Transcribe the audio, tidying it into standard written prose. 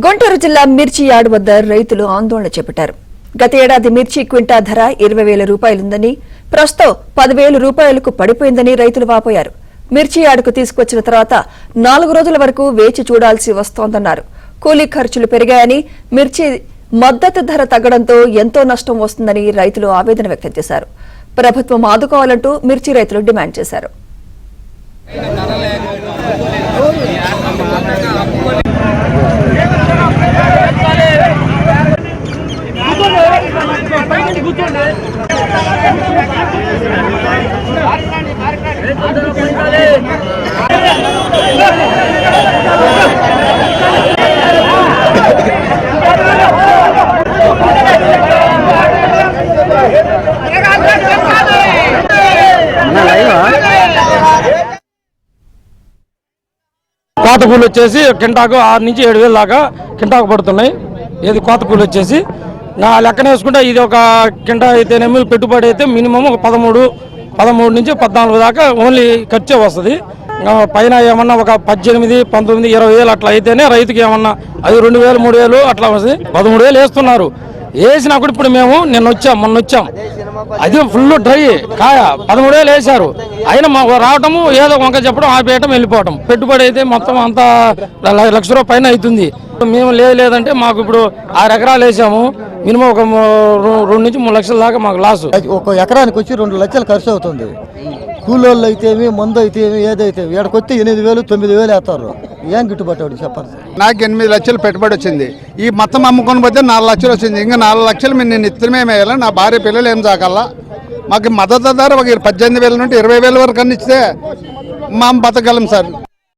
గుంటూరు జిల్లా మిర్చి యార్డు వద్ద రైతులు ఆందోళన చేపట్టారు. గత ఏడాది మిర్చి క్వింటా ధర 20,000 రూపాయలుందని, ప్రస్తుతం 10,000 రూపాయలకు పడిపోయిందని రైతులు వాపోయారు. మిర్చి యార్డుకు తీసుకొచ్చిన తర్వాత 4 రోజుల వరకు వేచి చూడాల్సి వస్తోందన్నారు. కూలీ ఖర్చులు పెరిగాయని, మిర్చి మద్దతు ధర తగ్గడంతో ఎంతో నష్టం వస్తుందని రైతులు ఆవేదన వ్యక్తం చేశారు. ప్రభుత్వం ఆదుకోవాలంటూ మిర్చి రైతులు డిమాండ్ చేశారు. కోత కూలి వచ్చేసి కింటాకు 6 నుంచి 7,000 దాకా కింటాకు పడుతున్నాయి. ఏది కోత కూలి వచ్చేసి నా లెక్కన వేసుకుంటే ఇది ఒక కింటా అయితేనేమి పెట్టుబడి అయితే మినిమం 13 నుంచి 14 దాకా ఓన్లీ ఖర్చే వస్తుంది. పైన ఏమన్నా ఒక 18, 19, 20,000 అట్లా అయితేనే రైతుకి ఏమన్నా అది 2,000, 3,000 అట్లా వస్తుంది. 13,000 వేస్తున్నారు. వేసినా కూడా ఇప్పుడు మేము మొన్న వచ్చాం అది ఫుల్ డ్రై కాయ 13,000 వేశారు. అయినా మాకు రావటము ఏదో వంక చెప్పడం ఆపేయటం వెళ్ళిపోవటం. పెట్టుబడి అయితే మొత్తం అంతా ₹1,00,000 పైన అవుతుంది. మేము లేదంటే మాకు ఇప్పుడు 6 ఎకరాలు వేసాము. మినిమం ఒక 2 నుంచి 3 లక్షల దాకా మాకు లాసు. ఒక ఎకరానికి వచ్చి 2 లక్షలు ఖర్చు అవుతుంది. కూలోళ్ళు అయితే మందు అయితే ఏదైతే ఏడకొస్తే 8,000, 9,000 వేస్తారు. ఏం గిట్టుబాటు చెప్పాలి. నాకు 8 లక్షలు పెట్టుబడి వచ్చింది. ఈ మొత్తం అమ్ముకొని పోతే 4 లక్షలు వచ్చింది. ఇంకా 4 లక్షలు నేను ఇత్తనమే వేయాలి. నా భార్య పిల్లలు ఏం సాకల్లా. మాకు మద్దతు ధర ఒక 18,000 నుండి 20,000 వరకు అన్ని ఇస్తే మా బతకగలం సార్.